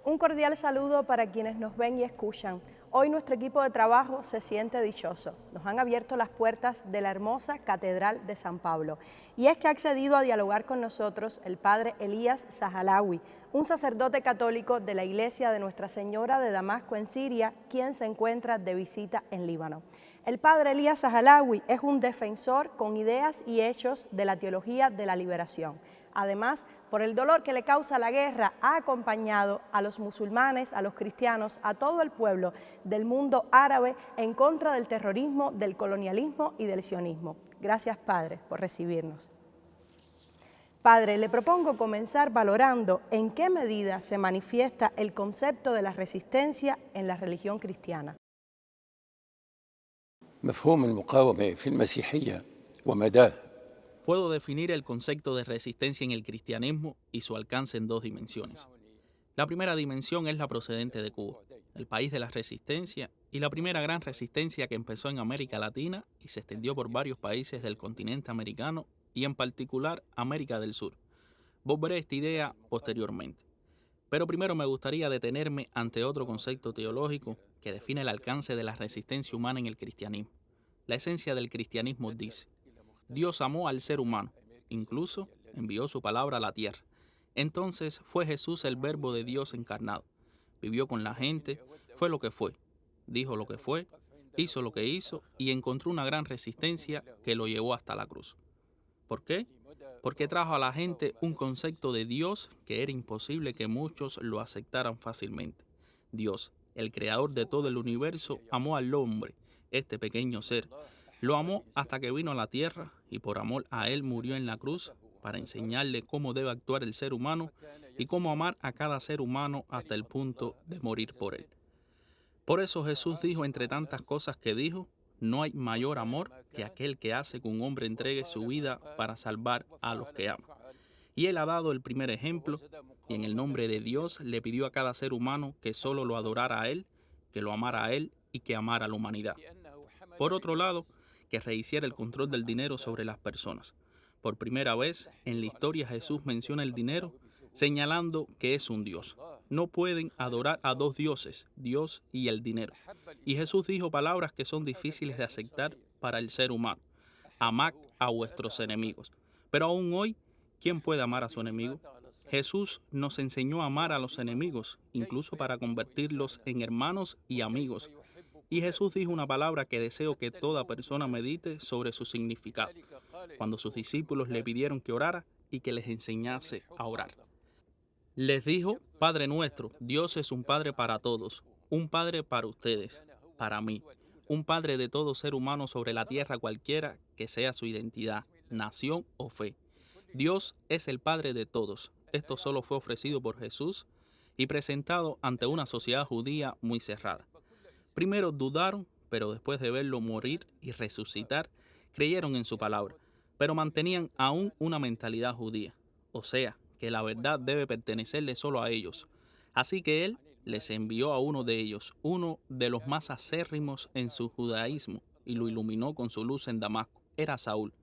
Un cordial saludo para quienes nos ven y escuchan. Hoy nuestro equipo de trabajo se siente dichoso. Nos han abierto las puertas de la hermosa Catedral de San Pablo. Y es que ha accedido a dialogar con nosotros el padre Elías Sahalawi, un sacerdote católico de la iglesia de Nuestra Señora de Damasco en Siria, quien se encuentra de visita en Líbano. El padre Elías Sahalawi es un defensor con ideas y hechos de la teología de la liberación. Además, por el dolor que le causa la guerra, ha acompañado a los musulmanes, a los cristianos, a todo el pueblo del mundo árabe en contra del terrorismo, del colonialismo y del sionismo. Gracias, Padre, por recibirnos. Padre, le propongo comenzar valorando en qué medida se manifiesta el concepto de la resistencia en la religión cristiana. مفهوم المقاومة في المسيحية ومداه. Puedo definir el concepto de resistencia en el cristianismo y su alcance en dos dimensiones. La primera dimensión es la procedente de Cuba, el país de la resistencia y la primera gran resistencia que empezó en América Latina y se extendió por varios países del continente americano y en particular América del Sur. Volveré a esta idea posteriormente. Pero primero me gustaría detenerme ante otro concepto teológico que define el alcance de la resistencia humana en el cristianismo. La esencia del cristianismo dice: Dios amó al ser humano, incluso envió su palabra a la tierra. Entonces fue Jesús el verbo de Dios encarnado. Vivió con la gente, fue lo que fue, dijo lo que fue, hizo lo que hizo y encontró una gran resistencia que lo llevó hasta la cruz. ¿Por qué? Porque trajo a la gente un concepto de Dios que era imposible que muchos lo aceptaran fácilmente. Dios, el creador de todo el universo, amó al hombre, este pequeño ser. Lo amó hasta que vino a la tierra y por amor a él murió en la cruz para enseñarle cómo debe actuar el ser humano y cómo amar a cada ser humano hasta el punto de morir por él. Por eso Jesús dijo, entre tantas cosas que dijo: no hay mayor amor que aquel que hace que un hombre entregue su vida para salvar a los que ama. Y él ha dado el primer ejemplo y en el nombre de Dios le pidió a cada ser humano que solo lo adorara a él, que lo amara a él y que amara a la humanidad. Por otro lado, que rehiciera el control del dinero sobre las personas. Por primera vez en la historia Jesús menciona el dinero señalando que es un Dios. No pueden adorar a dos dioses, Dios y el dinero. Y Jesús dijo palabras que son difíciles de aceptar para el ser humano: amad a vuestros enemigos. Pero aún hoy, ¿quién puede amar a su enemigo? Jesús nos enseñó a amar a los enemigos, incluso para convertirlos en hermanos y amigos. Y Jesús dijo una palabra que deseo que toda persona medite sobre su significado, cuando sus discípulos le pidieron que orara y que les enseñase a orar. Les dijo: Padre nuestro, Dios es un Padre para todos, un Padre para ustedes, para mí, un Padre de todo ser humano sobre la tierra cualquiera que sea su identidad, nación o fe. Dios es el Padre de todos. Esto solo fue ofrecido por Jesús y presentado ante una sociedad judía muy cerrada. Primero dudaron, pero después de verlo morir y resucitar, creyeron en su palabra, pero mantenían aún una mentalidad judía, o sea, que la verdad debe pertenecerle solo a ellos. Así que él les envió a uno de ellos, uno de los más acérrimos en su judaísmo, y lo iluminó con su luz en Damasco. Era Saúl,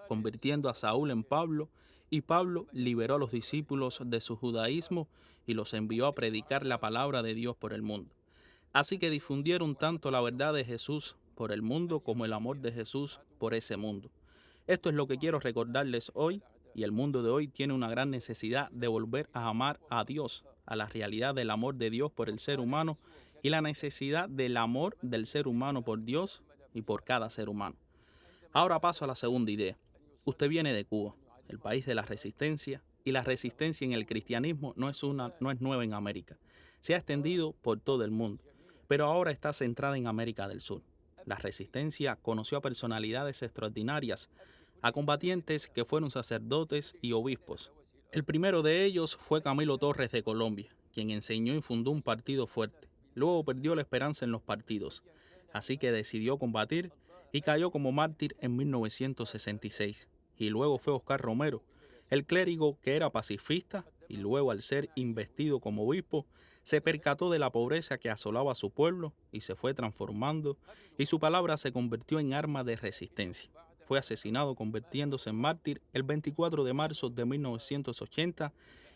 convirtiendo a Saúl en Pablo, y Pablo liberó a los discípulos de su judaísmo y los envió a predicar la palabra de Dios por el mundo. Así que difundieron tanto la verdad de Jesús por el mundo como el amor de Jesús por ese mundo. Esto es lo que quiero recordarles hoy, y el mundo de hoy tiene una gran necesidad de volver a amar a Dios, a la realidad del amor de Dios por el ser humano y la necesidad del amor del ser humano por Dios y por cada ser humano. Ahora paso a la segunda idea. Usted viene de Cuba, el país de la resistencia, y la resistencia en el cristianismo no es nueva en América. Se ha extendido por todo el mundo, pero ahora está centrada en América del Sur. La resistencia conoció a personalidades extraordinarias, a combatientes que fueron sacerdotes y obispos. El primero de ellos fue Camilo Torres de Colombia, quien enseñó y fundó un partido fuerte. Luego perdió la esperanza en los partidos, así que decidió combatir y cayó como mártir en 1966. Y luego fue Oscar Romero, el clérigo que era pacifista y luego, al ser investido como obispo, se percató de la pobreza que asolaba a su pueblo y se fue transformando, y su palabra se convirtió en arma de resistencia. Fue asesinado convirtiéndose en mártir el 24 de marzo de 1980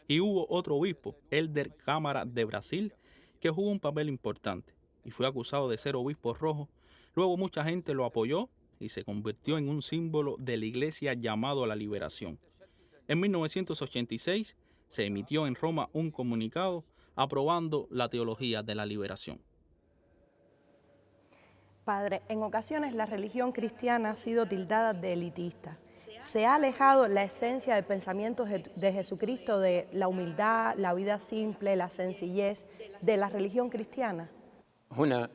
Y hubo otro obispo, Helder Câmara de Brasil, que jugó un papel importante y fue acusado de ser obispo rojo. Luego mucha gente lo apoyó y se convirtió en un símbolo de la iglesia llamado a la liberación. En 1986 se emitió en Roma un comunicado aprobando la teología de la liberación. Padre, en ocasiones la religión cristiana ha sido tildada de elitista. ¿Se ha alejado la esencia del pensamiento de Jesucristo, de la humildad, la vida simple, la sencillez de la religión cristiana? هنا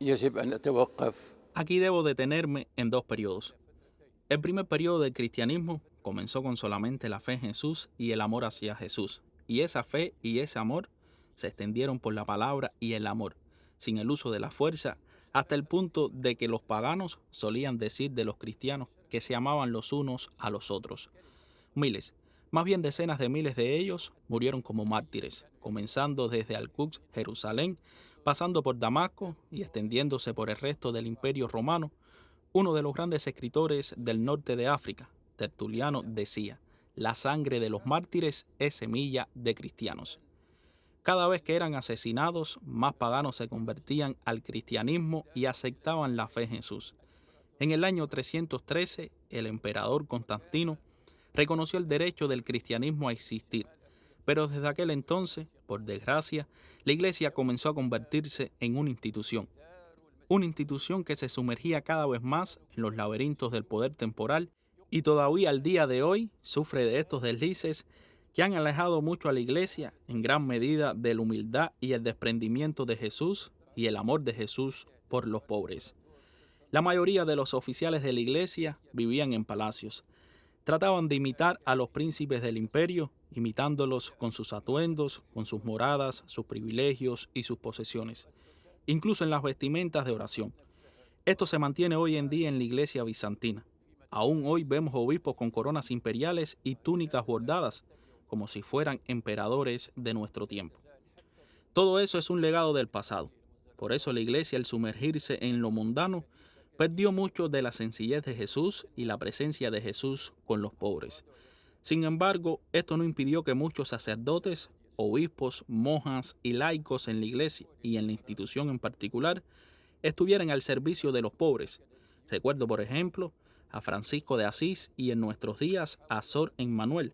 يجب أن نتوقف Aquí debo detenerme en dos periodos. El primer periodo del cristianismo comenzó con solamente la fe en Jesús y el amor hacia Jesús. Y esa fe y ese amor se extendieron por la palabra y el amor, sin el uso de la fuerza, hasta el punto de que los paganos solían decir de los cristianos que se amaban los unos a los otros. Miles, más bien decenas de miles de ellos murieron como mártires, comenzando desde Al-Quds, Jerusalén, pasando por Damasco y extendiéndose por el resto del Imperio Romano. Uno de los grandes escritores del norte de África, Tertuliano, decía: la sangre de los mártires es semilla de cristianos. Cada vez que eran asesinados, más paganos se convertían al cristianismo y aceptaban la fe en Jesús. En el año 313, el emperador Constantino reconoció el derecho del cristianismo a existir, pero desde aquel entonces, por desgracia, la iglesia comenzó a convertirse en una institución que se sumergía cada vez más en los laberintos del poder temporal y todavía al día de hoy sufre de estos deslices que han alejado mucho a la iglesia en gran medida de la humildad y el desprendimiento de Jesús y el amor de Jesús por los pobres. La mayoría de los oficiales de la iglesia vivían en palacios. Trataban de imitar a los príncipes del imperio, imitándolos con sus atuendos, con sus moradas, sus privilegios y sus posesiones, incluso en las vestimentas de oración. Esto se mantiene hoy en día en la iglesia bizantina. Aún hoy vemos obispos con coronas imperiales y túnicas bordadas, como si fueran emperadores de nuestro tiempo. Todo eso es un legado del pasado. Por eso la iglesia, al sumergirse en lo mundano, perdió mucho de la sencillez de Jesús y la presencia de Jesús con los pobres. Sin embargo, esto no impidió que muchos sacerdotes, obispos, monjas y laicos en la iglesia y en la institución en particular estuvieran al servicio de los pobres. Recuerdo, por ejemplo, a Francisco de Asís y en nuestros días a Sor Emmanuel,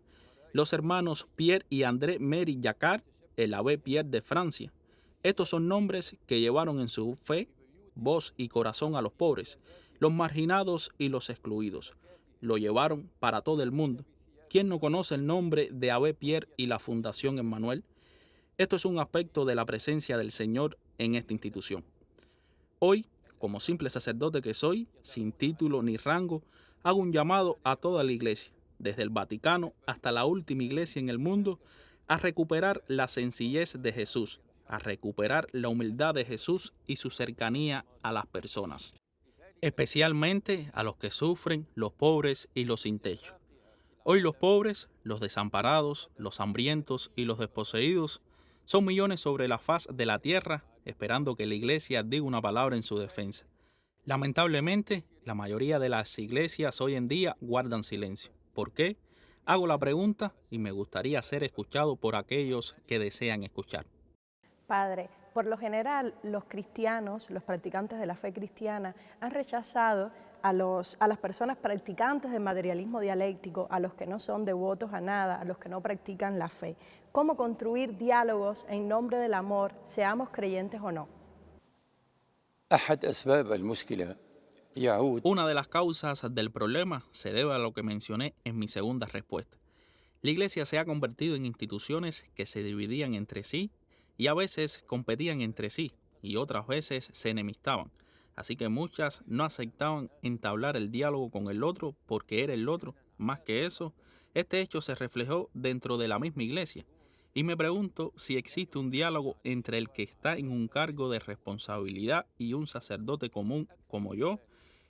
los hermanos Pierre y André Méry Jacquard, el abbé Pierre de Francia. Estos son nombres que llevaron en su fe, voz y corazón a los pobres, los marginados y los excluidos. Lo llevaron para todo el mundo. ¿Quién no conoce el nombre de Abbé Pierre y la Fundación Emmanuel? Esto es un aspecto de la presencia del Señor en esta institución. Hoy, como simple sacerdote que soy, sin título ni rango, hago un llamado a toda la iglesia, desde el Vaticano hasta la última iglesia en el mundo, a recuperar la sencillez de Jesús, a recuperar la humildad de Jesús y su cercanía a las personas, especialmente a los que sufren, los pobres y los sin techo. Hoy los pobres, los desamparados, los hambrientos y los desposeídos son millones sobre la faz de la tierra, esperando que la iglesia diga una palabra en su defensa. Lamentablemente, la mayoría de las iglesias hoy en día guardan silencio. ¿Por qué? Hago la pregunta y me gustaría ser escuchado por aquellos que desean escuchar. Padre, por lo general los cristianos, los practicantes de la fe cristiana, han rechazado a las personas practicantes del materialismo dialéctico, a los que no son devotos a nada, a los que no practican la fe. ¿Cómo construir diálogos en nombre del amor, seamos creyentes o no? أحد أسباب المشكلة يعود Una de las causas del problema se debe a lo que mencioné en mi segunda respuesta. La iglesia se ha convertido en instituciones que se dividían entre sí y a veces competían entre sí y otras veces se enemistaban. Así que muchas no aceptaban entablar el diálogo con el otro porque era el otro. Más que eso, este hecho se reflejó dentro de la misma iglesia. Y me pregunto si existe un diálogo entre el que está en un cargo de responsabilidad y un sacerdote común como yo,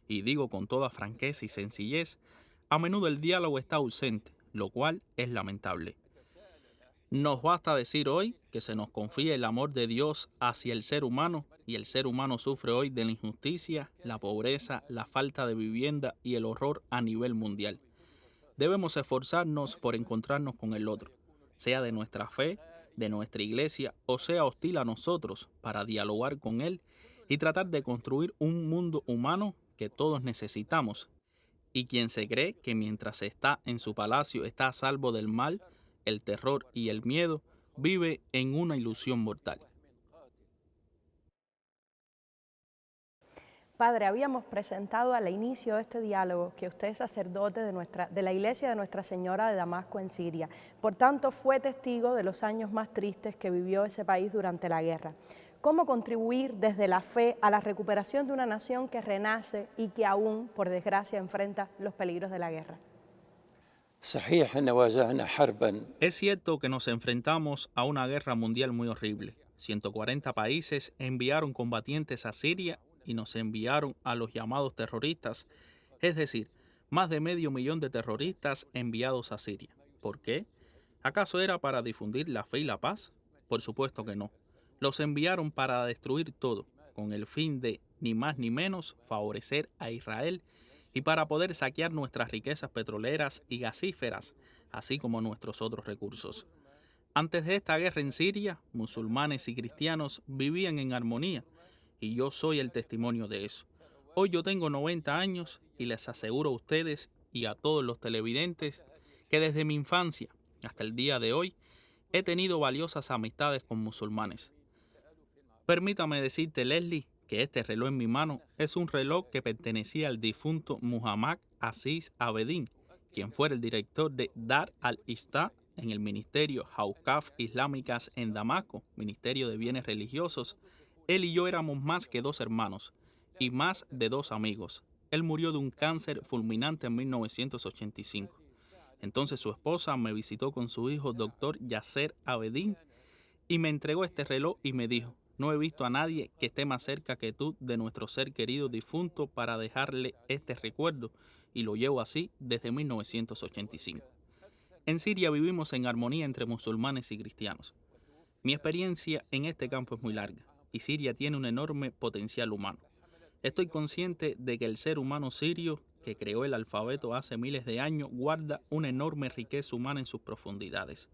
y digo con toda franqueza y sencillez, a menudo el diálogo está ausente, lo cual es lamentable. Nos basta decir hoy que se nos confía el amor de Dios hacia el ser humano y el ser humano sufre hoy de la injusticia, la pobreza, la falta de vivienda y el horror a nivel mundial. Debemos esforzarnos por encontrarnos con el otro, sea de nuestra fe, de nuestra iglesia o sea hostil a nosotros, para dialogar con él y tratar de construir un mundo humano que todos necesitamos. Y quien se cree que mientras está en su palacio está a salvo del mal, el terror y el miedo, vive en una ilusión mortal. Padre, habíamos presentado al inicio de este diálogo que usted es sacerdote de la iglesia de Nuestra Señora de Damasco en Siria. Por tanto, fue testigo de los años más tristes que vivió ese país durante la guerra. ¿Cómo contribuir desde la fe a la recuperación de una nación que renace y que aún, por desgracia, enfrenta los peligros de la guerra? صحيح أن واجهنا حربا Es cierto que nos enfrentamos a una guerra mundial muy horrible. 140 países enviaron combatientes a Siria y nos enviaron a los llamados terroristas, es decir, más de medio millón de terroristas enviados a Siria. ¿Por qué? ¿Acaso era para difundir la fe y la paz? Por supuesto que no. Los enviaron para destruir todo, con el fin de, ni más ni menos, favorecer a Israel y para poder saquear nuestras riquezas petroleras y gasíferas, así como nuestros otros recursos. Antes de esta guerra en Siria, musulmanes y cristianos vivían en armonía, y yo soy el testimonio de eso. Hoy yo tengo 90 años y les aseguro a ustedes y a todos los televidentes que desde mi infancia hasta el día de hoy he tenido valiosas amistades con musulmanes. Permítame decirte, Leslie, que este reloj en mi mano es un reloj que pertenecía al difunto Muhammad Aziz Abedin, quien fuera el director de Dar al-Ifta en el Ministerio Auqaf Islámicas en Damasco, Ministerio de Bienes Religiosos. Él y yo éramos más que dos hermanos y más de dos amigos. Él murió de un cáncer fulminante en 1985. Entonces su esposa me visitó con su hijo, doctor Yasser Abedin, y me entregó este reloj y me dijo: no he visto a nadie que esté más cerca que tú de nuestro ser querido difunto para dejarle este recuerdo, y lo llevo así desde 1985. En Siria vivimos en armonía entre musulmanes y cristianos. Mi experiencia en este campo es muy larga, y Siria tiene un enorme potencial humano. Estoy consciente de que el ser humano sirio, que creó el alfabeto hace miles de años, guarda una enorme riqueza humana en sus profundidades.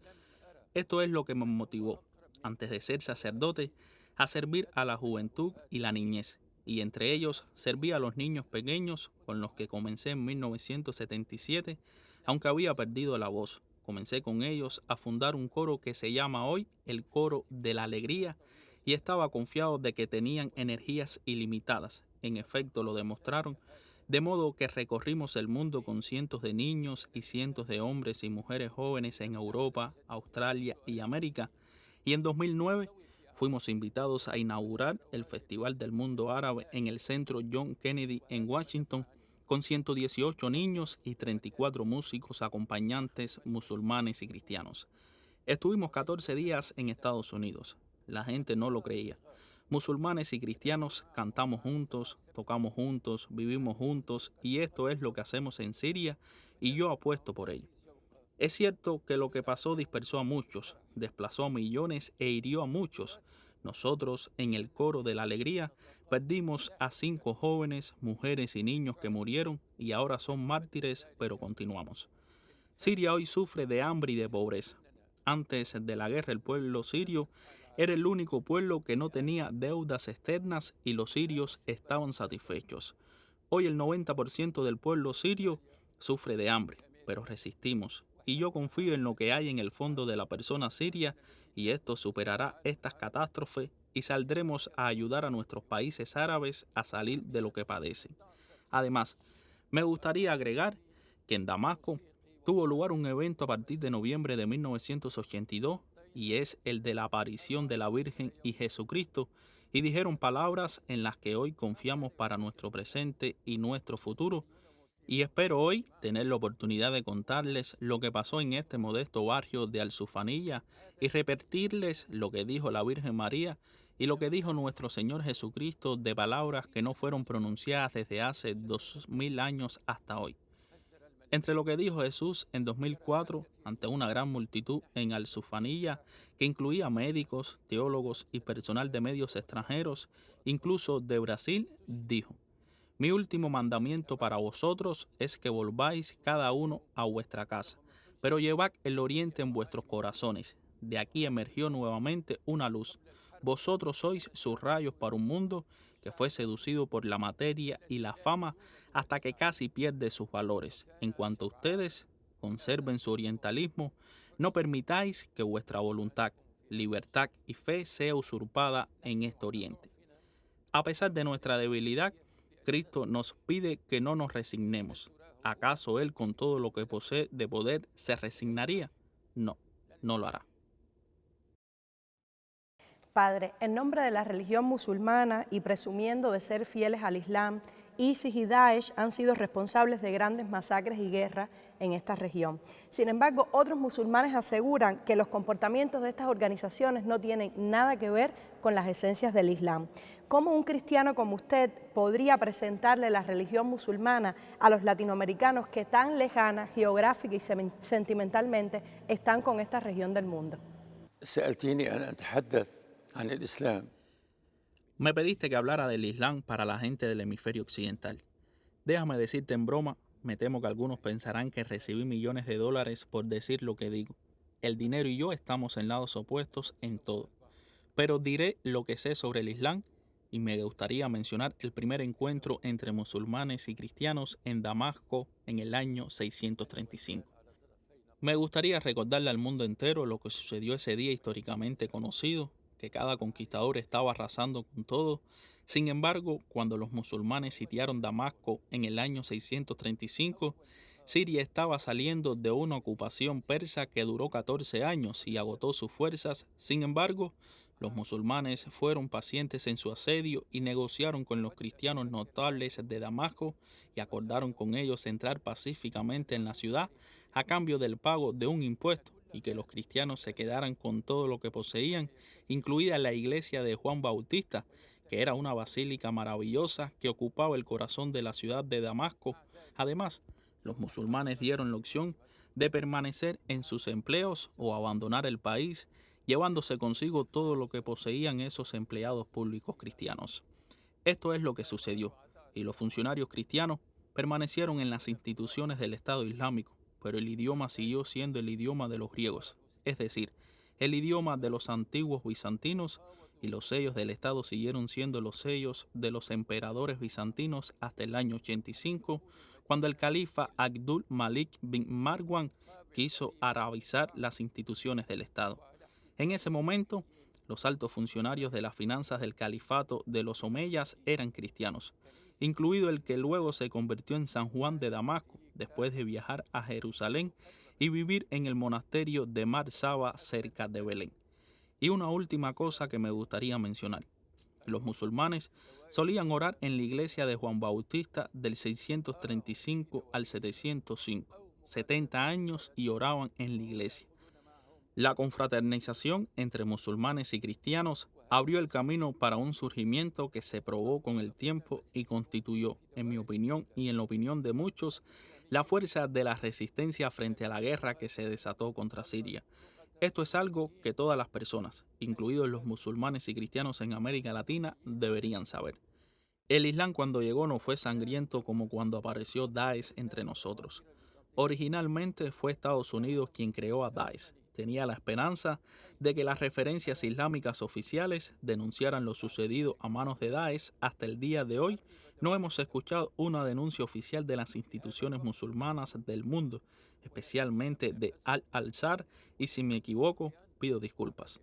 Esto es lo que me motivó, antes de ser sacerdote, a servir a la juventud y la niñez, y entre ellos serví a los niños pequeños con los que comencé en 1977, aunque había perdido la voz. Comencé con ellos a fundar un coro que se llama hoy el Coro de la Alegría, y estaba confiado de que tenían energías ilimitadas. En efecto, lo demostraron, de modo que recorrimos el mundo con cientos de niños y cientos de hombres y mujeres jóvenes en Europa, Australia y América, y en 2009 fuimos invitados a inaugurar el Festival del Mundo Árabe en el Centro John Kennedy en Washington, con 118 niños y 34 músicos acompañantes musulmanes y cristianos. Estuvimos 14 días en Estados Unidos. La gente no lo creía. Musulmanes y cristianos cantamos juntos, tocamos juntos, vivimos juntos, y esto es lo que hacemos en Siria, y yo apuesto por ello. Es cierto que lo que pasó dispersó a muchos, desplazó a millones e hirió a muchos. Nosotros, en el Coro de la Alegría, perdimos a 5 jóvenes, mujeres y niños que murieron y ahora son mártires, pero continuamos. Siria hoy sufre de hambre y de pobreza. Antes de la guerra, el pueblo sirio era el único pueblo que no tenía deudas externas y los sirios estaban satisfechos. Hoy el 90% del pueblo sirio sufre de hambre, pero resistimos. Y yo confío en lo que hay en el fondo de la persona siria, y esto superará estas catástrofes y saldremos a ayudar a nuestros países árabes a salir de lo que padecen. Además, me gustaría agregar que en Damasco tuvo lugar un evento a partir de noviembre de 1982, y es el de la aparición de la Virgen y Jesucristo, y dijeron palabras en las que hoy confiamos para nuestro presente y nuestro futuro. Y espero hoy tener la oportunidad de contarles lo que pasó en este modesto barrio de Al-Sufaniyya y repetirles lo que dijo la Virgen María y lo que dijo nuestro Señor Jesucristo, de palabras que no fueron pronunciadas desde hace 2000 años hasta hoy. Entre lo que dijo Jesús en 2004 ante una gran multitud en Al-Sufaniyya, que incluía médicos, teólogos y personal de medios extranjeros, incluso de Brasil, dijo: Mi último mandamiento para vosotros es que volváis cada uno a vuestra casa, pero llevad el oriente en vuestros corazones. De aquí emergió nuevamente una luz. Vosotros sois sus rayos para un mundo que fue seducido por la materia y la fama hasta que casi pierde sus valores. En cuanto a ustedes, conserven su orientalismo, no permitáis que vuestra voluntad, libertad y fe sea usurpada en este oriente. A pesar de nuestra debilidad, Cristo nos pide que no nos resignemos. ¿Acaso Él, con todo lo que posee de poder, se resignaría? No, no lo hará. Padre, en nombre de la religión musulmana y presumiendo de ser fieles al Islam, ISIS y Daesh han sido responsables de grandes masacres y guerras en esta región. Sin embargo, otros musulmanes aseguran que los comportamientos de estas organizaciones no tienen nada que ver con las esencias del Islam. ¿Cómo un cristiano como usted podría presentarle la religión musulmana a los latinoamericanos que tan lejana, geográfica y sentimentalmente están con esta región del mundo? سألتيني أن أتحدث عن الإسلام. Me pediste que hablara del Islam para la gente del hemisferio occidental. Déjame decirte en broma, me temo que algunos pensarán que recibí millones de dólares por decir lo que digo. El dinero y yo estamos en lados opuestos en todo. Pero diré lo que sé sobre el Islam y me gustaría mencionar el primer encuentro entre musulmanes y cristianos en Damasco en el año 635. Me gustaría recordarle al mundo entero lo que sucedió ese día históricamente conocido, que cada conquistador estaba arrasando con todo. Sin embargo, cuando los musulmanes sitiaron Damasco en el año 635, Siria estaba saliendo de una ocupación persa que duró 14 años y agotó sus fuerzas. Sin embargo, los musulmanes fueron pacientes en su asedio y negociaron con los cristianos notables de Damasco y acordaron con ellos entrar pacíficamente en la ciudad a cambio del pago de un impuesto y que los cristianos se quedaran con todo lo que poseían, incluida la iglesia de Juan Bautista, que era una basílica maravillosa que ocupaba el corazón de la ciudad de Damasco. Además, los musulmanes dieron la opción de permanecer en sus empleos o abandonar el país, llevándose consigo todo lo que poseían esos empleados públicos cristianos. Esto es lo que sucedió, y los funcionarios cristianos permanecieron en las instituciones del Estado Islámico, pero el idioma siguió siendo el idioma de los griegos, es decir, el idioma de los antiguos bizantinos, y los sellos del Estado siguieron siendo los sellos de los emperadores bizantinos hasta el año 85, cuando el califa Abdul Malik bin Marwan quiso arabizar las instituciones del Estado. En ese momento, los altos funcionarios de las finanzas del califato de los omeyas eran cristianos, incluido el que luego se convirtió en San Juan de Damasco, después de viajar a Jerusalén y vivir en el monasterio de Mar Saba cerca de Belén. Y una última cosa que me gustaría mencionar. Los musulmanes solían orar en la iglesia de Juan Bautista del 635 al 705, 70 años y oraban en la iglesia. La confraternización entre musulmanes y cristianos abrió el camino para un surgimiento que se probó con el tiempo y constituyó, en mi opinión y en la opinión de muchos, la fuerza de la resistencia frente a la guerra que se desató contra Siria. Esto es algo que todas las personas, incluidos los musulmanes y cristianos en América Latina, deberían saber. El Islam cuando llegó no fue sangriento como cuando apareció Daesh entre nosotros. Originalmente fue Estados Unidos quien creó a Daesh. Tenía la esperanza de que las referencias islámicas oficiales denunciaran lo sucedido a manos de Daesh. Hasta el día de hoy no hemos escuchado una denuncia oficial de las instituciones musulmanas del mundo, especialmente de Al-Azhar, y si me equivoco, pido disculpas.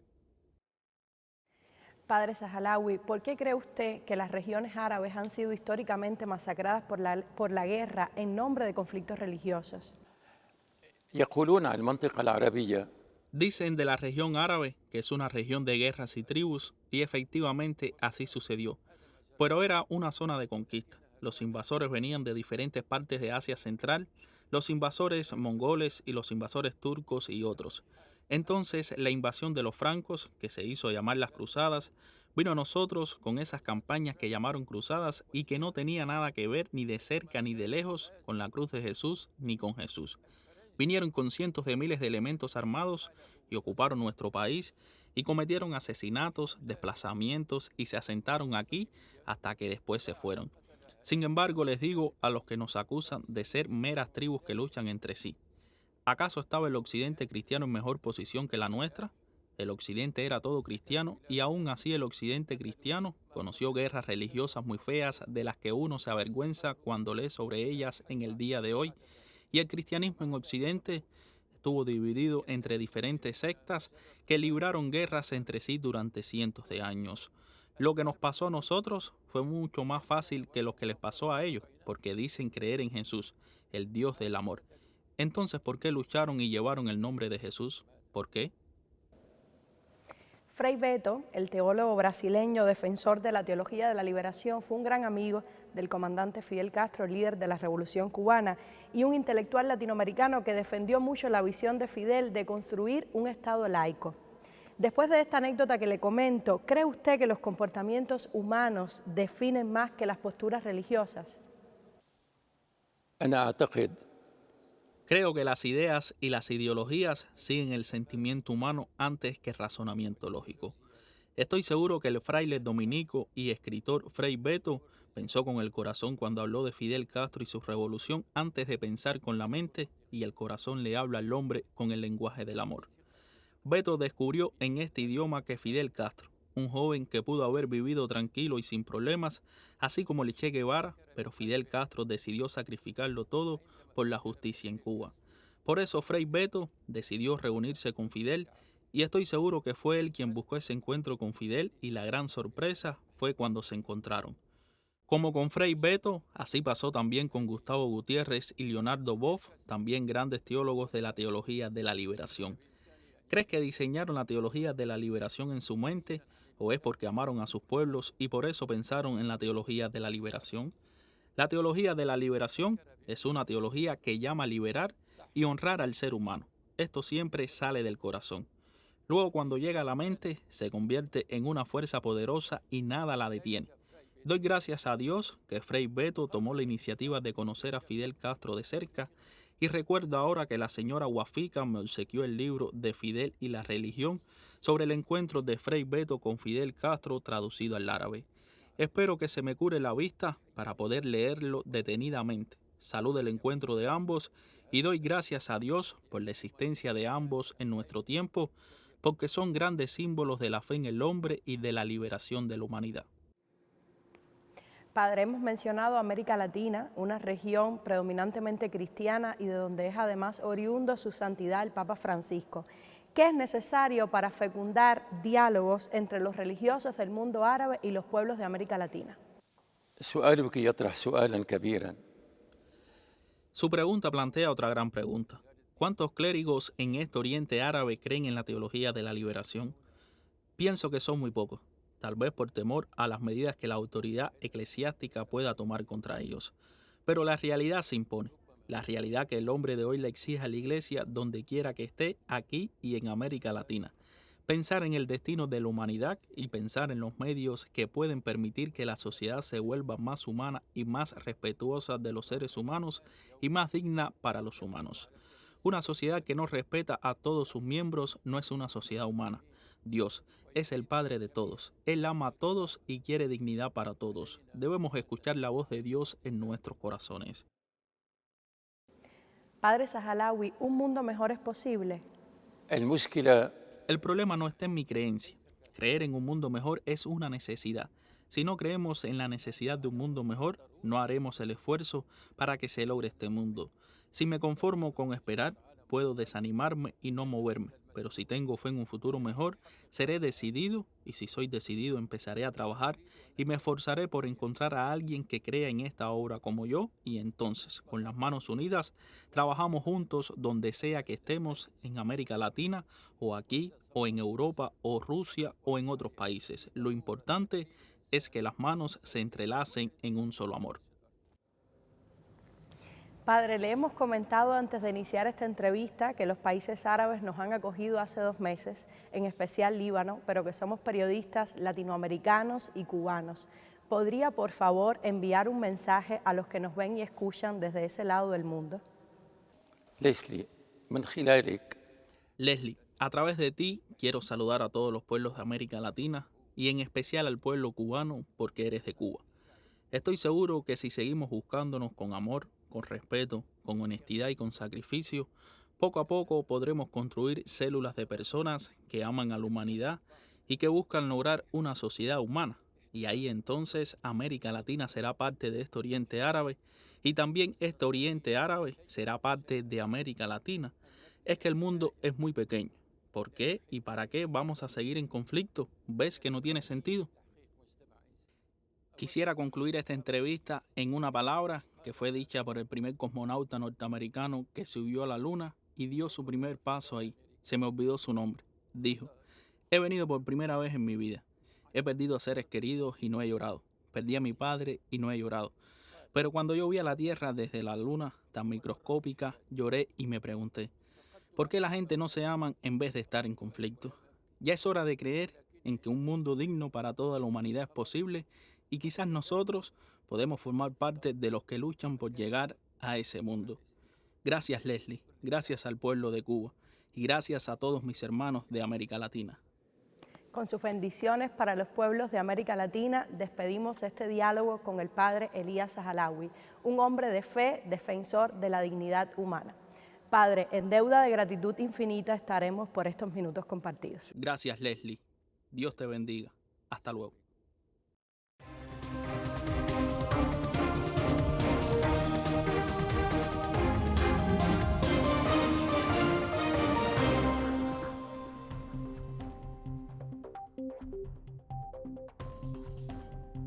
Padre Sahalawi, ¿por qué cree usted que las regiones árabes han sido históricamente masacradas por la guerra en nombre de conflictos religiosos? يقولون عن المنطقة العربية Dicen de la región árabe que es una región de guerras y tribus, y efectivamente así sucedió. Pero era una zona de conquista. Los invasores venían de diferentes partes de Asia Central, los invasores mongoles y los invasores turcos y otros. Entonces la invasión de los francos, que se hizo llamar las cruzadas, vino a nosotros con esas campañas que llamaron cruzadas y que no tenía nada que ver ni de cerca ni de lejos con la cruz de Jesús ni con Jesús. Vinieron con cientos de miles de elementos armados y ocuparon nuestro país y cometieron asesinatos, desplazamientos y se asentaron aquí hasta que después se fueron. Sin embargo, les digo a los que nos acusan de ser meras tribus que luchan entre sí, ¿acaso estaba el occidente cristiano en mejor posición que la nuestra? El occidente era todo cristiano y aún así el occidente cristiano conoció guerras religiosas muy feas de las que uno se avergüenza cuando lee sobre ellas en el día de hoy. Y el cristianismo en occidente estuvo dividido entre diferentes sectas que libraron guerras entre sí durante cientos de años. Lo que nos pasó a nosotros fue mucho más fácil que lo que les pasó a ellos, porque dicen creer en Jesús, el Dios del amor. Entonces, ¿por qué lucharon y llevaron el nombre de Jesús? ¿Por qué? Frei Beto, el teólogo brasileño defensor de la teología de la liberación, fue un gran amigo del comandante Fidel Castro, líder de la Revolución Cubana, y un intelectual latinoamericano que defendió mucho la visión de Fidel de construir un Estado laico. Después de esta anécdota que le comento, ¿cree usted que los comportamientos humanos definen más que las posturas religiosas? أنا أعتقد Creo que las ideas y las ideologías siguen el sentimiento humano antes que el razonamiento lógico. Estoy seguro que el fraile dominico y escritor Frei Beto pensó con el corazón cuando habló de Fidel Castro y su revolución antes de pensar con la mente, y el corazón le habla al hombre con el lenguaje del amor. Beto descubrió en este idioma que Fidel Castro, un joven que pudo haber vivido tranquilo y sin problemas, así como el Che Guevara, pero Fidel Castro decidió sacrificarlo todo por la justicia en Cuba. Por eso Frei Beto decidió reunirse con Fidel, y estoy seguro que fue él quien buscó ese encuentro con Fidel, y la gran sorpresa fue cuando se encontraron. Como con Frei Beto, así pasó también con Gustavo Gutiérrez y Leonardo Boff, también grandes teólogos de la teología de la liberación. ¿Crees que diseñaron la teología de la liberación en su mente, o es porque amaron a sus pueblos y por eso pensaron en la teología de la liberación? La teología de la liberación es una teología que llama a liberar y honrar al ser humano. Esto siempre sale del corazón. Luego, cuando llega a la mente, se convierte en una fuerza poderosa y nada la detiene. Doy gracias a Dios que Frei Beto tomó la iniciativa de conocer a Fidel Castro de cerca, y recuerdo ahora que la señora Guafica me obsequió el libro de Fidel y la religión sobre el encuentro de Frei Beto con Fidel Castro traducido al árabe. Espero que se me cure la vista para poder leerlo detenidamente. Salud del encuentro de ambos, y doy gracias a Dios por la existencia de ambos en nuestro tiempo, porque son grandes símbolos de la fe en el hombre y de la liberación de la humanidad. Padre, hemos mencionado América Latina, una región predominantemente cristiana y de donde es además oriundo su santidad el Papa Francisco. ¿Qué es necesario para fecundar diálogos entre los religiosos del mundo árabe y los pueblos de América Latina? سؤالك يطرح سؤالا كبيرا. Su pregunta plantea otra gran pregunta. ¿Cuántos clérigos en este Oriente Árabe creen en la teología de la liberación? Pienso que son muy pocos, tal vez por temor a las medidas que la autoridad eclesiástica pueda tomar contra ellos. Pero la realidad se impone, la realidad que el hombre de hoy le exige a la iglesia donde quiera que esté, aquí y en América Latina. Pensar en el destino de la humanidad y pensar en los medios que pueden permitir que la sociedad se vuelva más humana y más respetuosa de los seres humanos y más digna para los humanos. Una sociedad que no respeta a todos sus miembros no es una sociedad humana. Dios es el Padre de todos. Él ama a todos y quiere dignidad para todos. Debemos escuchar la voz de Dios en nuestros corazones. Padre Sahalawi, ¿un mundo mejor es posible? المشكلة El problema no está en mi creencia. Creer en un mundo mejor es una necesidad. Si no creemos en la necesidad de un mundo mejor, no haremos el esfuerzo para que se logre este mundo. Si me conformo con esperar, puedo desanimarme y no moverme. Pero si tengo fe en un futuro mejor, seré decidido, y si soy decidido empezaré a trabajar y me esforzaré por encontrar a alguien que crea en esta obra como yo, y entonces, con las manos unidas, trabajamos juntos donde sea que estemos, en América Latina o aquí o en Europa o Rusia o en otros países. Lo importante es que las manos se entrelacen en un solo amor. Padre, le hemos comentado antes de iniciar esta entrevista que los países árabes nos han acogido hace 2 meses, en especial Líbano, pero que somos periodistas latinoamericanos y cubanos. ¿Podría, por favor, enviar un mensaje a los que nos ven y escuchan desde ese lado del mundo? ليسلي من خلالك Leslie, a través de ti quiero saludar a todos los pueblos de América Latina y en especial al pueblo cubano porque eres de Cuba. Estoy seguro que si seguimos buscándonos con amor, con respeto, con honestidad y con sacrificio, poco a poco podremos construir células de personas que aman a la humanidad y que buscan lograr una sociedad humana. Y ahí entonces América Latina será parte de este Oriente Árabe y también este Oriente Árabe será parte de América Latina. Es que el mundo es muy pequeño. ¿Por qué y para qué vamos a seguir en conflicto? ¿Ves que no tiene sentido? Quisiera concluir esta entrevista en una palabra que fue dicha por el primer cosmonauta norteamericano que subió a la luna y dio su primer paso ahí. Se me olvidó su nombre. Dijo: he venido por primera vez en mi vida. He perdido a seres queridos y no he llorado. Perdí a mi padre y no he llorado. Pero cuando yo vi a la Tierra desde la luna tan microscópica, lloré y me pregunté: ¿por qué la gente no se aman en vez de estar en conflicto? Ya es hora de creer en que un mundo digno para toda la humanidad es posible y quizás nosotros podemos formar parte de los que luchan por llegar a ese mundo. Gracias, Leslie, gracias al pueblo de Cuba y gracias a todos mis hermanos de América Latina. Con sus bendiciones para los pueblos de América Latina, despedimos este diálogo con el padre Elías Sahalawi, un hombre de fe, defensor de la dignidad humana. Padre, en deuda de gratitud infinita estaremos por estos minutos compartidos. Gracias, Leslie. Dios te bendiga. Hasta luego.